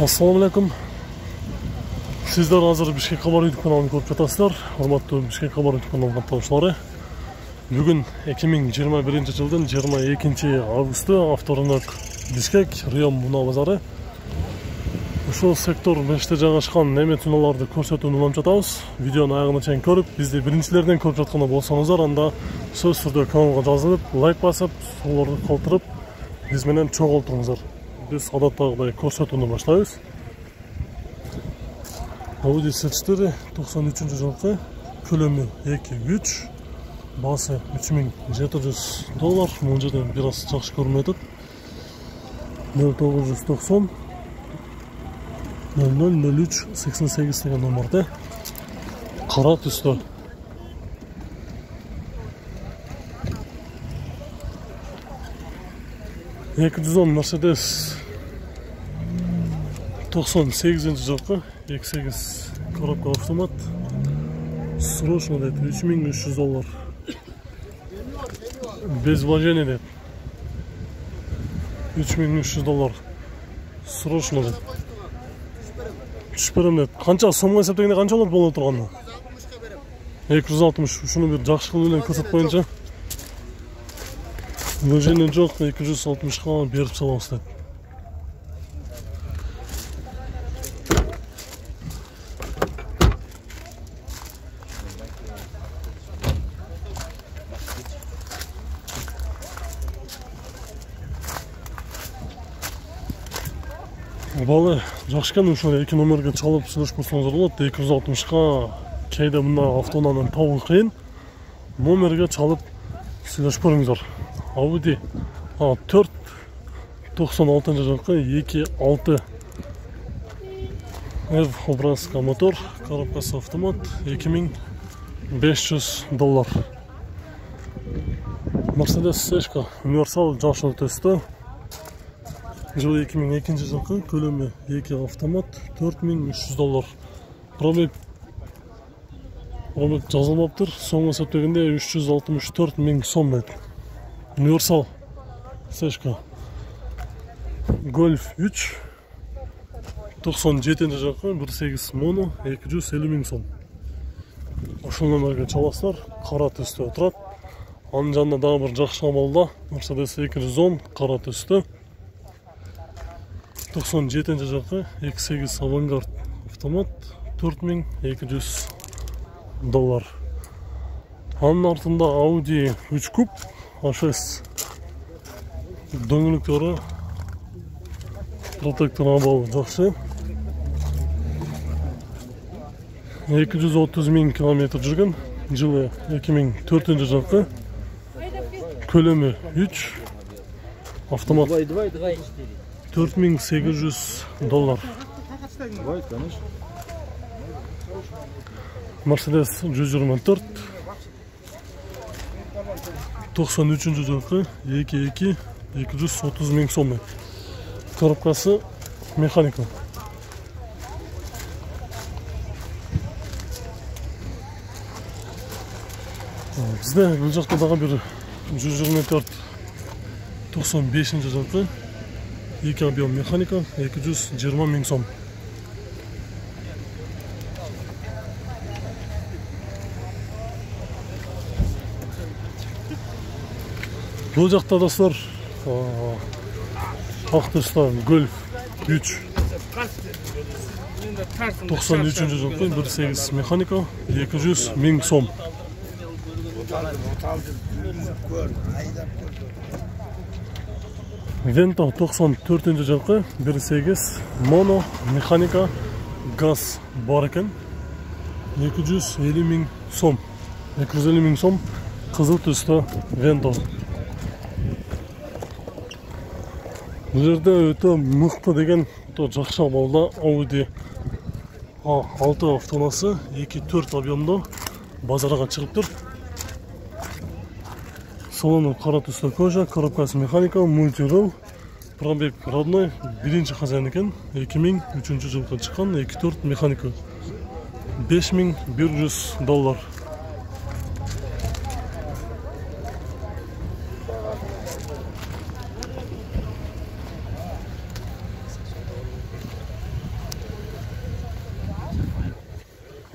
Assalamu alaikum. Sizler hazır Bishkek Xabar YouTube kanalını ko'rib жатасыздар. Hurmatli Bishkek Xabar YouTube kanalının katılımcıları. Bugün 2021 yıldan 22 avgustu avtorinok Bishkek Riyom Muna bazarı. Ошол сектор меште жайгашкан неме туналарды көрсөтүүнү уланып жатабыз. Видеону аягына чейин көрүп, бизди биринчилерден көрүп жаткан болсоңуздар, анда сөз түрдө каналга жазылып, лайк басып, солорду калтырып, биз менен чогултуңуздар. Биз адаттагыдай көрсөтүүнү баштайбыз. Audi S4 93-жылкы, көлөмү 2.3, баасы $3700. Мына жерден бир аз жакшы көрүнүп атат. 0990 000388 деген номерде кара түстө. Mercedes 98-жылкы 2.8 коробка автомат. Срочно дейт, $3300. Без вложения дейт. $3300. Срочно дейт. Түшпөрөм дейт. Канча сомго эсептегенде канча болот болуп турганы? 260. Ушуну бир жакшы кылып эле көрсөтүп коюнчу. Вложение жок, 260га берип салабыз дейт. Балы жакшы экен, ушул эки номерге чалып сүйлөшүп көрсөңүздөр болот. 260га кээде мына автоунаанын табуу кыйын. Номерге чалып сүйлөшүп көрүңүздөр. Audi A4 96-жылкы 2.6 F образка мотор, коробкасы автомат, $2500. Mercedes C универсал жашыл төстө. Жылы 2002-жылкы, көлөмү 2 автомат, $4300. Пробег жазылмаптыр, соңғы эсептегенде 364 000 сом дейт. Универсал C Golf 3 97-жылкы, 1.8 моно, 250 000 сом. Ошол номерге чаласыздар, кара түстө турат. Анын жанында дагы бир жакшы амалда Mercedes 210 кара түстө. 97-жылкы 2.8 Avantgarde автомат, $4200. Анын артында Audi 3 куб A6 дөңгөлөктөрү протектор абалы жакшы. 230 000 километр жүргөн. Жылы 2004-жылкы, көлөмү 3, автомат, $4800. Mercedes 124 93-жылкы 2.2 230 000 сом. Коробкасы механика. Бизде бул жакта дагы бир 124 95-жылкы 2 объем механика, $220 000 сом. Бул жакта достор ак түстө Golf 3 93-жылкы 1.8 механика, $200 000 сом. Vento 94-жылкы 1.8 моно механика, газ бар экен, $250 000 сом. 250 000 сом кызыл түстө Vento. Бул жерде өтө мыкты деген жакшы абалда Audi A6 автоунасы 2.4 объемдо базарга чыгыптыр. Салону кара түстө кожа, коробкасы механика, мультирол, пробег родной, биринчи хозяин экен, 2003-жылкы чыккан, 2.4 механика, $5100.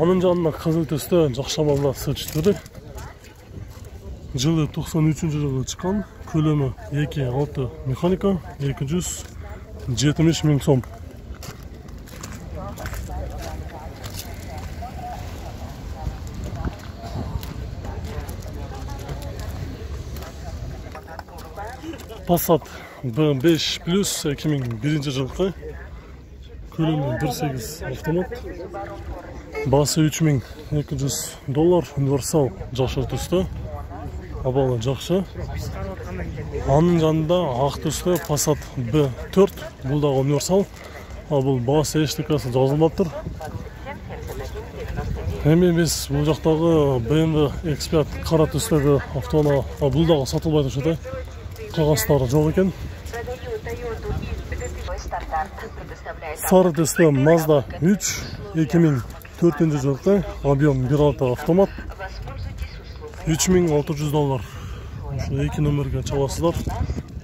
Анын жанына кызыл төстө жакшамалда сырчтырды. Жылы 93-жылы чыккан, көлөмү 2.6 механика, 270 миң сом. Passat B5 Plus 2001 жылкы, көлөмү 1.8 автомат, басы $3200, универсал жакшы төстө, абалы жакшы. Анын жанында ак төстө Passat B4, бул дагы универсал, бул басы эчтекасы жазылмаптыр. Эми биз бул жактагы BMW X5 кара төстөгү автоунаалар, бул дагы сатылбай турушат. Кагазтары жок экен. Сары төстө Mazda 3 2004 жылкы, объем 1.6 автомат, $3600. Ушул эки номерге чаласыздар.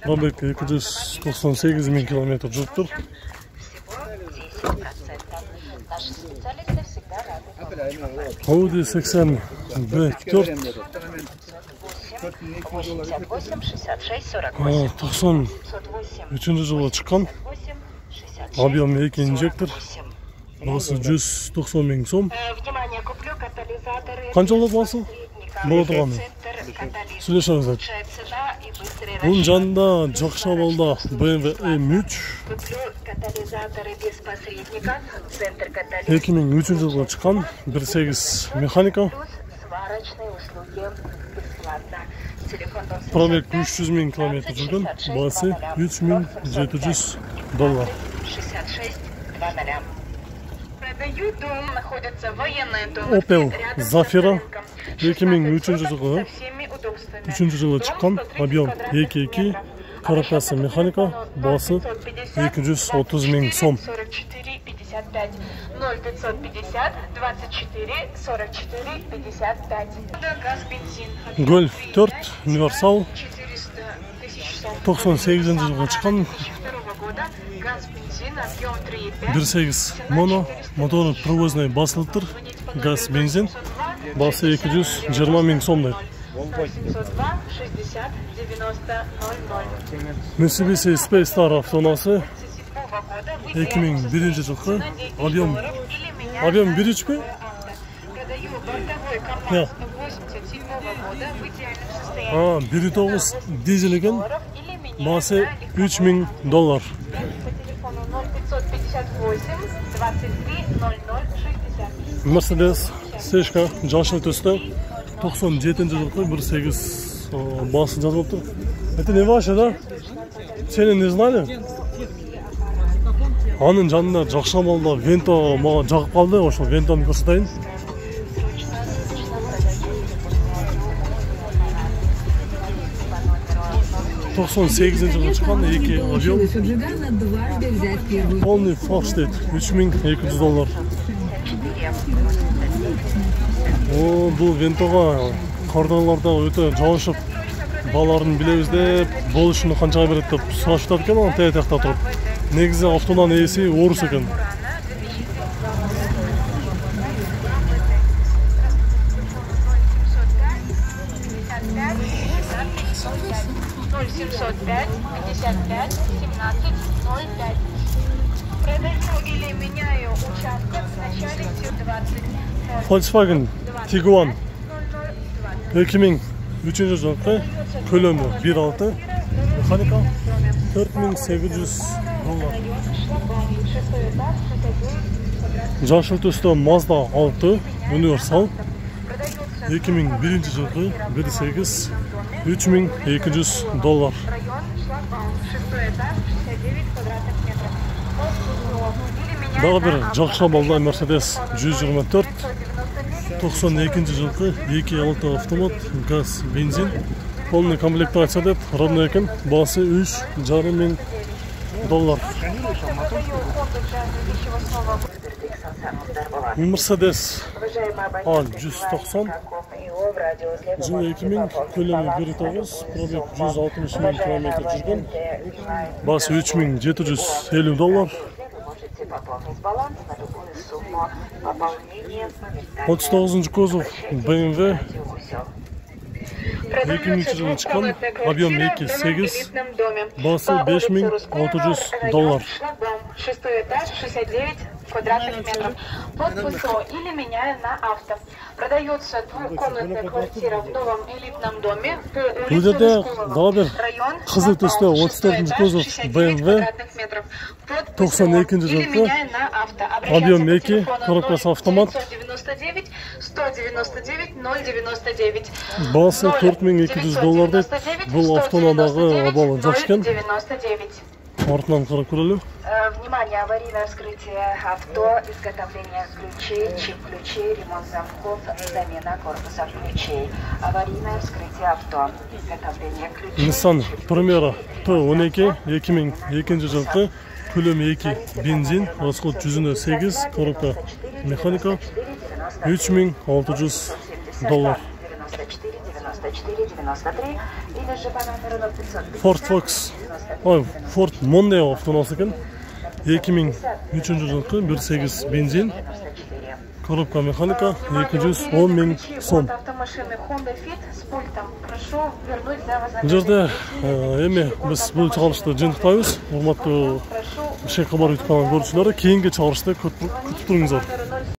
Пробег 298 миң километр жүрүптүр. Audi 80 B4 93 жылы чыккан, объем 2 инжектор, басы 190 миң сом. Канчалык басы? Боло турган. Сүйлөшөңүз. Бунун жанында жакшы абалда BMW M3 2003 жылы чыккан, 1.8 механика. Пробег 300 миң километр жүргөн, басы $3700. Opel Zafira 2003 жылы чыккан, объем 2.2, каракасы механика, басы $230 миң сом. 0550 24 44 55. Golf 4 универсал 98 жылга чыккан, 1.8 моно, мотору привозной басылыптыр, газ бензин, басы $220 миң сом дейт. 802 60 90 00. Mitsubishi Space Star автоунаасы 2001 жылкы, объем 1.3 пе? Да. 1.9 дизель экен, басы $3000. Mercedes C-шка жашыл төстө 97 жылкы, 1.8 басы жазылыптыр. Это не ваше, да? Сени не знали? Анын жанында жакшы абалда Vento мага жагып калды, ошол Vento'ну көрсөтөйүн. жылы чыккан, 2 объем. Полный фарш дейт, $3200. Бул Vento'га кардарларда өтө жабышып, баларын билебиз деп, болушуну канчага берет деп сурашып экен, анан тетекте туруп. Негизи автоунанын ээси орус экен. Volkswagen Tiguan 2003 жылкы, көлөмү 1.6, механика $4800. Жашыл төстө Mazda 6 универсал 2001 жылкы, 1.8, $3200. Дагы бир жакшы абалда Mercedes 124 92 жылкы, 2.6 автомат, газ, бензин, полный комплектация деп, родной экен, басы $3500. Mercedes A190 жылы 2000, көлөмү 1.9, пробег 160 миң километр жүргөн, басы $3750. пополнить баланс на любую сумму. Пополнение моментально. 39 кузов BMW. Продается 2000 çıkan двухкомнатная объем квартира мейки в 8, элитном доме. басы По улице 5600 район доллар. Шлагбаум, 6-й этаж, 69 квадратных метров. Под ПСО или меняя на авто. Продается двухкомнатная квартира в новом элитном доме по улице Рыскулова, район Қызыл түсті Шлагбаум, 34 6-й кузов этаж, 69 BMW. квадратных метров. Под ПСО 92 или жылғы меняя на авто. объем Обращаться по мейки, телефону коробкасы автомат. 999 199 099. Басы 4200 доллар деп, бұл автонадағы абалы жақшкен. Артынан қарап көрелі. Внимание, аварийное вскрытие авто, изготовление ключей, чип-ключей, ремонт замков, замена корпуса ключей. Аварийное вскрытие авто, изготовление ключей. Nissan Primera P12 2002 жылғы көлемі 2 бензин, расход 108, коробка механика 3600 доллар. 94 93 или же по номеру 0500. Ford Fox, Ford Mondeo автонасы екен. 2003 жылғы 1.8 бензин, коробка механика 210 000 сом. Автомашины Honda Fit с пультом. Прошу вернуть за Бұл жерде еме біз бұл чығарышты жинықтаймыз. Құрметті шек хабар YouTube каналын көрушілері, кейінгі чығарышты күтіп тұрыңыздар.